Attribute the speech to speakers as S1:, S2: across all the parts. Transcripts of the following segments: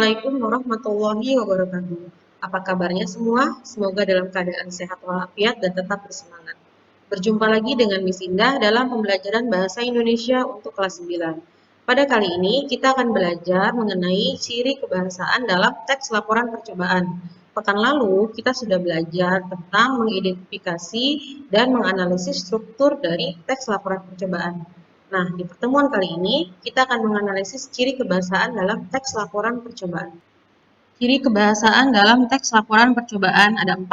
S1: Assalamualaikum warahmatullahi wabarakatuh. Apa kabarnya semua? Semoga dalam keadaan sehat walafiat dan tetap bersemangat. Berjumpa lagi dengan Miss Indah dalam pembelajaran Bahasa Indonesia untuk kelas 9. Pada kali ini kita akan belajar mengenai ciri kebahasaan dalam teks laporan percobaan. Pekan lalu kita sudah belajar tentang mengidentifikasi dan menganalisis struktur dari teks laporan percobaan. Nah, di pertemuan kali ini kita akan menganalisis ciri kebahasaan dalam teks laporan percobaan. Ciri kebahasaan dalam teks laporan percobaan ada 4.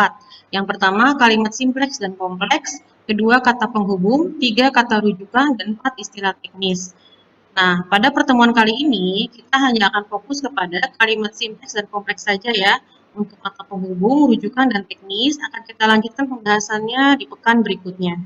S1: Yang pertama, kalimat simpleks dan kompleks. Kedua, kata penghubung. 3, kata rujukan. Dan 4, istilah teknis. Nah, pada pertemuan kali ini kita hanya akan fokus kepada kalimat simpleks dan kompleks saja ya. Untuk kata penghubung, rujukan, dan teknis akan kita lanjutkan pembahasannya di pekan berikutnya.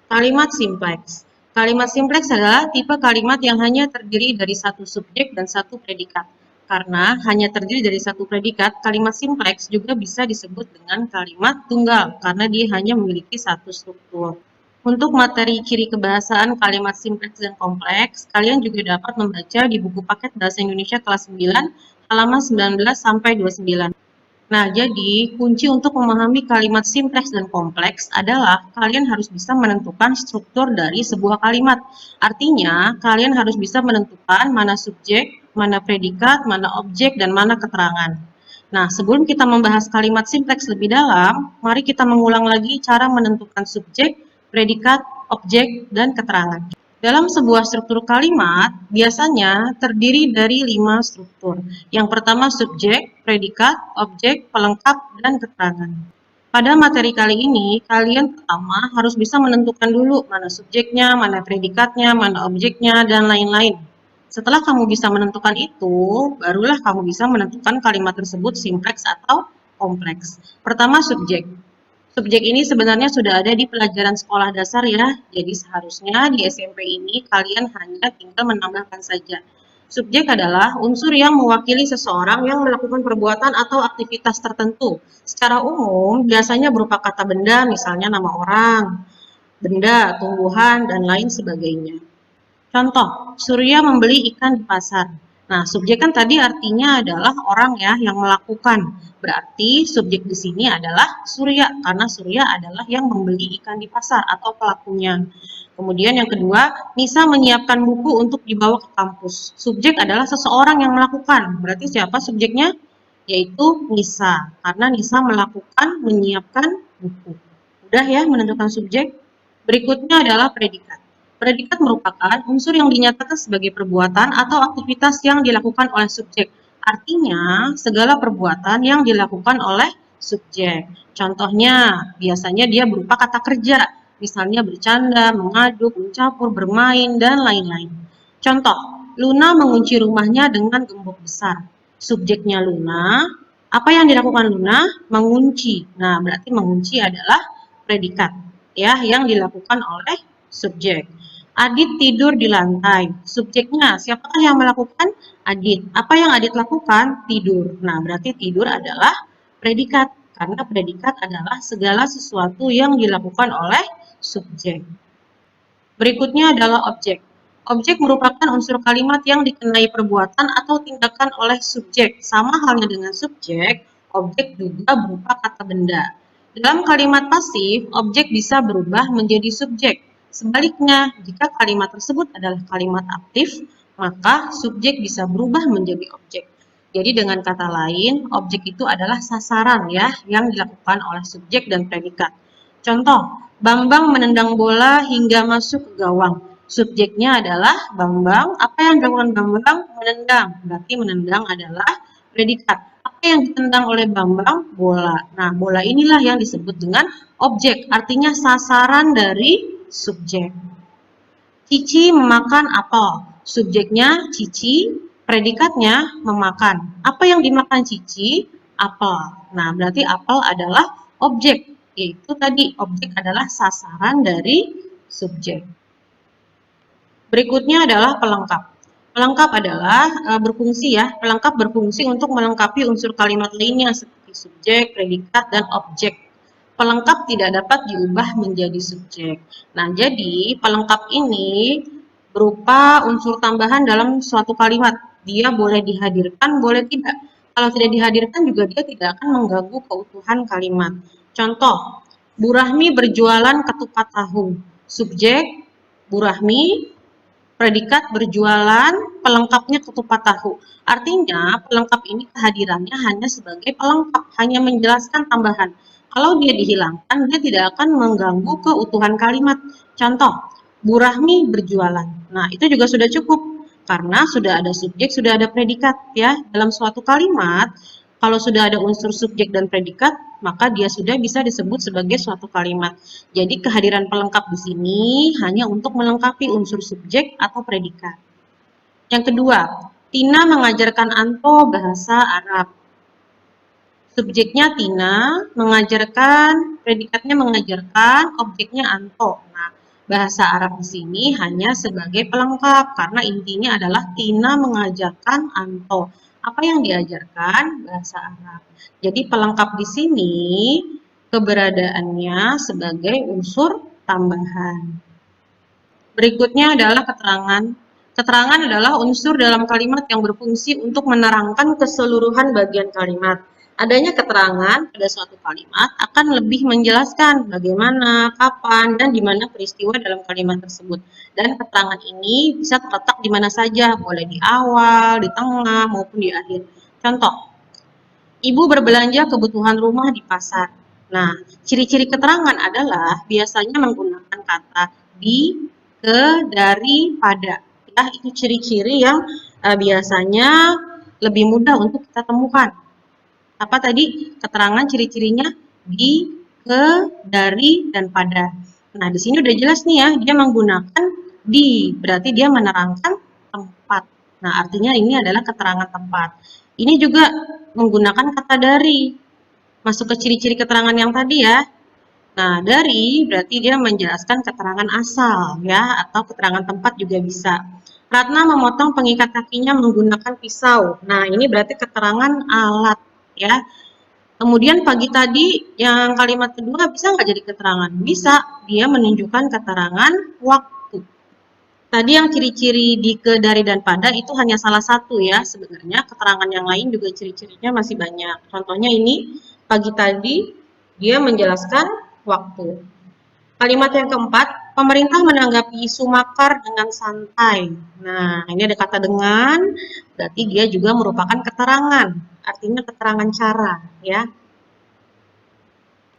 S1: Kalimat simpleks. Kalimat simpleks adalah tipe kalimat yang hanya terdiri dari satu subjek dan satu predikat. Karena hanya terdiri dari satu predikat, kalimat simpleks juga bisa disebut dengan kalimat tunggal, karena dia hanya memiliki satu struktur. Untuk materi ciri kebahasaan kalimat simpleks dan kompleks, kalian juga dapat membaca di buku paket Bahasa Indonesia kelas 9, halaman 19 sampai 29. Nah, jadi kunci untuk memahami kalimat simpleks dan kompleks adalah kalian harus bisa menentukan struktur dari sebuah kalimat. Artinya, kalian harus bisa menentukan mana subjek, mana predikat, mana objek, dan mana keterangan. Nah, sebelum kita membahas kalimat simpleks lebih dalam, mari kita mengulang lagi cara menentukan subjek, predikat, objek, dan keterangan. Dalam sebuah struktur kalimat, biasanya terdiri dari 5 struktur. Yang pertama subjek, predikat, objek, pelengkap, dan keterangan. Pada materi kali ini, kalian pertama harus bisa menentukan dulu mana subjeknya, mana predikatnya, mana objeknya, dan lain-lain. Setelah kamu bisa menentukan itu, barulah kamu bisa menentukan kalimat tersebut simpleks atau kompleks. Pertama subjek. Subjek ini sebenarnya sudah ada di pelajaran sekolah dasar ya, jadi seharusnya di SMP ini kalian hanya tinggal menambahkan saja. Subjek adalah unsur yang mewakili seseorang yang melakukan perbuatan atau aktivitas tertentu. Secara umum, biasanya berupa kata benda, misalnya nama orang, benda, tumbuhan, dan lain sebagainya. Contoh, Surya membeli ikan di pasar. Nah, subjek kan tadi artinya adalah orang ya yang melakukan. Berarti subjek di sini adalah Surya, karena Surya adalah yang membeli ikan di pasar atau pelakunya. Kemudian yang kedua, Nisa menyiapkan buku untuk dibawa ke kampus. Subjek adalah seseorang yang melakukan. Berarti siapa subjeknya? Yaitu Nisa, karena Nisa melakukan menyiapkan buku. Udah ya menentukan subjek. Berikutnya adalah predikat. Predikat merupakan unsur yang dinyatakan sebagai perbuatan atau aktivitas yang dilakukan oleh subjek. Artinya, segala perbuatan yang dilakukan oleh subjek. Contohnya, biasanya dia berupa kata kerja, misalnya bercanda, mengaduk, mencampur, bermain, dan lain-lain. Contoh, Luna mengunci rumahnya dengan gembok besar. Subjeknya Luna, apa yang dilakukan Luna? Mengunci. Nah, berarti mengunci adalah predikat ya yang dilakukan oleh subjek. Adit tidur di lantai. Subjeknya, siapakah yang melakukan? Adit. Apa yang Adit lakukan? Tidur. Nah, berarti tidur adalah predikat. Karena predikat adalah segala sesuatu yang dilakukan oleh subjek. Berikutnya adalah objek. Objek merupakan unsur kalimat yang dikenai perbuatan atau tindakan oleh subjek. Sama halnya dengan subjek, objek juga berupa kata benda. Dalam kalimat pasif, objek bisa berubah menjadi subjek. Sebaliknya, jika kalimat tersebut adalah kalimat aktif, maka subjek bisa berubah menjadi objek. Jadi dengan kata lain, objek itu adalah sasaran ya yang dilakukan oleh subjek dan predikat. Contoh, Bambang menendang bola hingga masuk ke gawang. Subjeknya adalah Bambang. Apa yang dilakukan Bambang? Menendang. Berarti menendang adalah predikat. Apa yang ditendang oleh Bambang? Bola. Nah, bola inilah yang disebut dengan objek. Artinya sasaran dari subjek. Cici memakan apel. Subjeknya Cici, predikatnya memakan. Apa yang dimakan Cici? Apel. Nah, berarti apel adalah objek. Yaitu tadi objek adalah sasaran dari subjek. Berikutnya adalah pelengkap. Pelengkap adalah berfungsi ya. Pelengkap berfungsi untuk melengkapi unsur kalimat lainnya seperti subjek, predikat, dan objek. Pelengkap tidak dapat diubah menjadi subjek. Nah, jadi pelengkap ini berupa unsur tambahan dalam suatu kalimat. dia boleh dihadirkan, boleh tidak. Kalau tidak dihadirkan juga dia tidak akan mengganggu keutuhan kalimat. Contoh, Bu Rahmi berjualan ketupat tahu. Subjek, Bu Rahmi, predikat berjualan, pelengkapnya ketupat tahu. Artinya, pelengkap ini kehadirannya hanya sebagai pelengkap, hanya menjelaskan tambahan. Kalau dia dihilangkan, dia tidak akan mengganggu keutuhan kalimat. Contoh, Bu Rahmi berjualan. Nah, itu juga sudah cukup karena sudah ada subjek, sudah ada predikat ya. Dalam suatu kalimat, kalau sudah ada unsur subjek dan predikat, maka dia sudah bisa disebut sebagai suatu kalimat. Jadi kehadiran pelengkap di sini hanya untuk melengkapi unsur subjek atau predikat. Yang kedua, Tina mengajarkan Anto bahasa Arab. Subjeknya Tina, mengajarkan, predikatnya mengajarkan, objeknya Anto. Nah, bahasa Arab di sini hanya sebagai pelengkap karena intinya adalah Tina mengajarkan Anto. Apa yang diajarkan? Bahasa Arab. Jadi pelengkap di sini keberadaannya sebagai unsur tambahan. Berikutnya adalah keterangan. Keterangan adalah unsur dalam kalimat yang berfungsi untuk menerangkan keseluruhan bagian kalimat. Adanya keterangan pada suatu kalimat akan lebih menjelaskan bagaimana, kapan, dan di mana peristiwa dalam kalimat tersebut. Dan keterangan ini bisa terletak di mana saja, boleh di awal, di tengah, maupun di akhir. Contoh, Ibu berbelanja kebutuhan rumah di pasar. Nah, ciri-ciri keterangan adalah biasanya menggunakan kata di, ke, dari, pada. Ya, itu ciri-ciri yang biasanya lebih mudah untuk kita temukan. Apa tadi? Keterangan ciri-cirinya di, ke, dari, dan pada. Nah, di sini udah jelas nih ya, dia menggunakan di, berarti dia menerangkan tempat. Nah, artinya ini adalah keterangan tempat. Ini juga menggunakan kata dari. Masuk ke ciri-ciri keterangan yang tadi ya. Nah, dari berarti dia menjelaskan keterangan asal ya, atau keterangan tempat juga bisa. Ratna memotong pengikat kakinya menggunakan pisau. Nah, ini berarti keterangan alat ya. Kemudian pagi tadi yang kalimat kedua bisa nggak jadi keterangan? Bisa, dia menunjukkan keterangan waktu. Tadi yang ciri-ciri di, ke, dari, dan pada itu hanya salah satu ya. Sebenarnya keterangan yang lain juga ciri-cirinya masih banyak. Contohnya ini, pagi tadi dia menjelaskan waktu. Kalimat yang keempat, pemerintah menanggapi isu makar dengan santai. Nah, ini ada kata dengan, berarti dia juga merupakan keterangan. Artinya keterangan cara ya.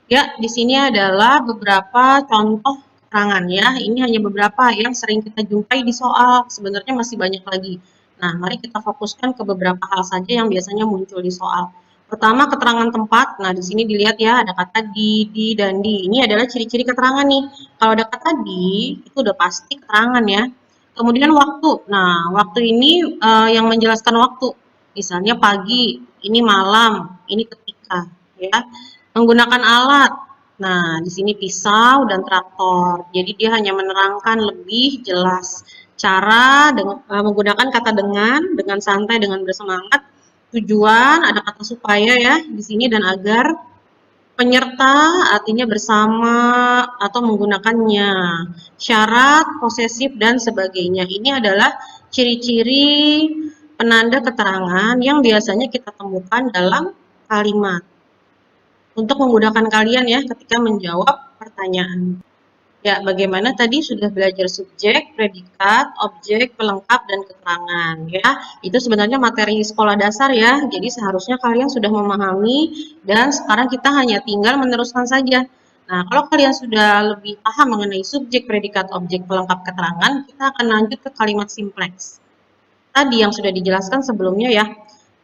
S1: Ya, di sini adalah beberapa contoh keterangan ya. Ini hanya beberapa yang sering kita jumpai di soal. Sebenarnya masih banyak lagi. Nah, mari kita fokuskan ke beberapa hal saja yang biasanya muncul di soal. Pertama, keterangan tempat. Nah, di sini dilihat ya, ada kata di, dan di. Ini adalah ciri-ciri keterangan nih. Kalau ada kata di, itu udah pasti keterangan ya. Kemudian waktu. Nah, waktu ini yang menjelaskan waktu. Misalnya pagi, ini malam, ini ketika ya. Menggunakan alat. Nah, di sini pisau dan traktor. Jadi dia hanya menerangkan lebih jelas cara dengan menggunakan kata dengan santai, dengan bersemangat. Tujuan ada kata supaya ya di sini dan agar. Penyerta artinya bersama atau menggunakannya. Syarat, posesif, dan sebagainya. Ini adalah ciri-ciri penanda keterangan yang biasanya kita temukan dalam kalimat. Untuk memudahkan kalian ya ketika menjawab pertanyaan. Ya, bagaimana tadi sudah belajar subjek, predikat, objek, pelengkap, dan keterangan ya. Itu sebenarnya materi sekolah dasar ya. Jadi seharusnya kalian sudah memahami dan sekarang kita hanya tinggal meneruskan saja. Nah, kalau kalian sudah lebih paham mengenai subjek, predikat, objek, pelengkap, keterangan, kita akan lanjut ke kalimat simpleks. Tadi yang sudah dijelaskan sebelumnya ya.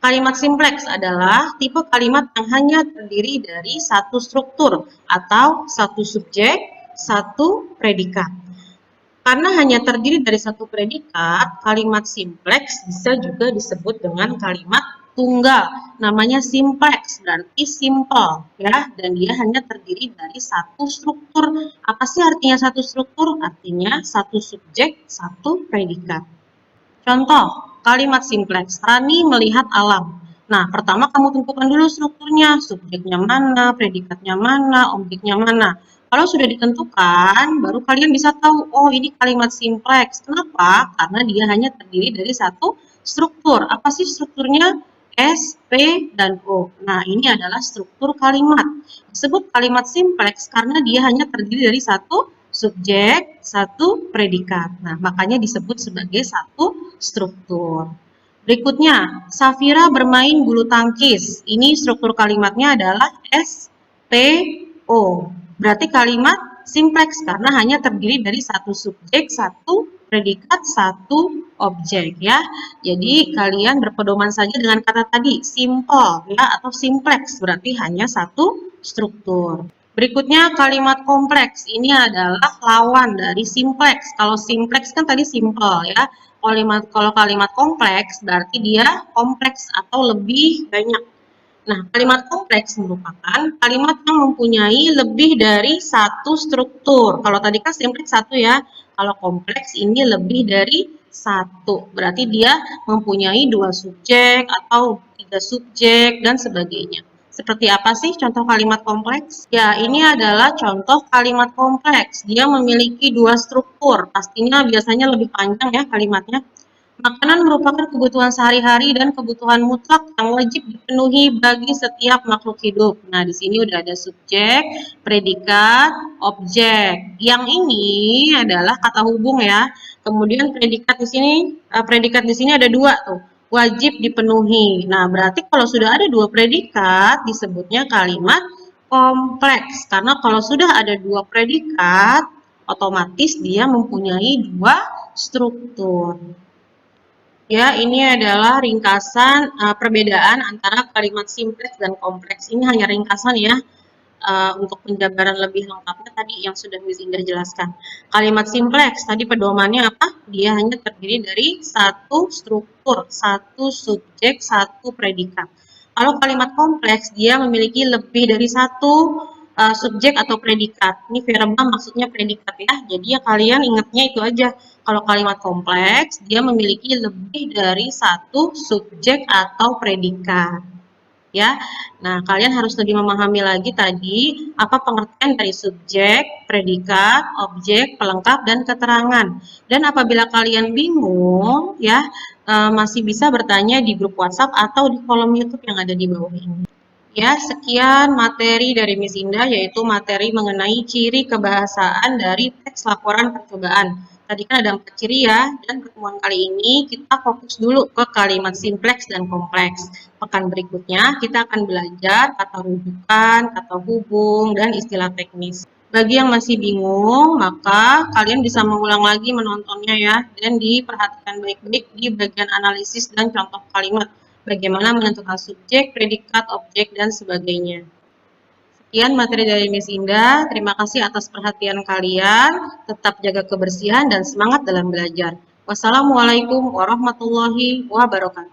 S1: Kalimat simpleks adalah tipe kalimat yang hanya terdiri dari satu struktur atau satu subjek, satu predikat. Karena hanya terdiri dari satu predikat, kalimat simpleks bisa juga disebut dengan kalimat tunggal. Namanya simpleks, berarti simple ya, dan dia hanya terdiri dari satu struktur. Apa sih artinya satu struktur? Artinya satu subjek, satu predikat. Contoh, kalimat simpleks, Rani melihat alam. Nah, pertama kamu tentukan dulu strukturnya, subjeknya mana, predikatnya mana, objeknya mana. Kalau sudah ditentukan, baru kalian bisa tahu, oh ini kalimat simpleks. Kenapa? Karena dia hanya terdiri dari satu struktur. Apa sih strukturnya? S, P, dan O. Nah, ini adalah struktur kalimat. Disebut kalimat simpleks karena dia hanya terdiri dari satu subjek, satu predikat. Nah, makanya disebut sebagai satu struktur. Berikutnya, Safira bermain bulu tangkis. Ini struktur kalimatnya adalah S, P, O. Berarti kalimat simpleks karena hanya terdiri dari satu subjek, satu predikat, satu objek ya. Jadi kalian berpedoman saja dengan kata tadi simple ya atau simpleks berarti hanya satu struktur. Berikutnya kalimat kompleks. Ini adalah lawan dari simpleks. Kalau simpleks kan tadi simple ya. Kalau kalimat kompleks berarti dia kompleks atau lebih banyak. Nah, kalimat kompleks merupakan kalimat yang mempunyai lebih dari satu struktur. Kalau tadi kan simpleks satu ya. Kalau kompleks ini lebih dari satu. Berarti dia mempunyai dua subjek atau tiga subjek dan sebagainya. Seperti apa sih contoh kalimat kompleks? Ya, ini adalah contoh kalimat kompleks. Dia memiliki dua struktur. Pastinya biasanya lebih panjang ya kalimatnya. Makanan merupakan kebutuhan sehari-hari dan kebutuhan mutlak yang wajib dipenuhi bagi setiap makhluk hidup. Nah, di sini udah ada subjek, predikat, objek. Yang ini adalah kata hubung ya. Kemudian predikat di sini ada dua tuh, wajib dipenuhi. Nah, berarti kalau sudah ada dua predikat disebutnya kalimat kompleks. Karena kalau sudah ada dua predikat, otomatis dia mempunyai dua struktur. Ya, ini adalah ringkasan perbedaan antara kalimat simpleks dan kompleks. Ini hanya ringkasan ya. Untuk penjabaran lebih lengkapnya tadi yang sudah Miss Indah jelaskan. Kalimat simpleks tadi pedomannya apa? Dia hanya terdiri dari satu struktur, satu subjek, satu predikat. Kalau kalimat kompleks dia memiliki lebih dari satu subjek atau predikat. Ini verbal maksudnya predikat ya. Jadi ya kalian ingatnya itu aja. Kalau kalimat kompleks dia memiliki lebih dari satu subjek atau predikat. Ya, nah kalian harus lebih memahami lagi tadi apa pengertian dari subjek, predikat, objek, pelengkap, dan keterangan. Dan apabila kalian bingung, ya masih bisa bertanya di grup WhatsApp atau di kolom YouTube yang ada di bawah ini. Ya, sekian materi dari Miss Indah, yaitu materi mengenai ciri kebahasaan dari teks laporan percobaan. Tadi kan ada 4 ciri ya, dan pertemuan kali ini kita fokus dulu ke kalimat simpleks dan kompleks. Pekan berikutnya kita akan belajar kata rujukan, kata hubung, dan istilah teknis. Bagi yang masih bingung, maka kalian bisa mengulang lagi menontonnya ya, dan diperhatikan baik-baik di bagian analisis dan contoh kalimat. Bagaimana menentukan subjek, predikat, objek, dan sebagainya. Sekian materi dari Miss Indah. Terima kasih atas perhatian kalian. Tetap jaga kebersihan dan semangat dalam belajar. Wassalamualaikum warahmatullahi wabarakatuh.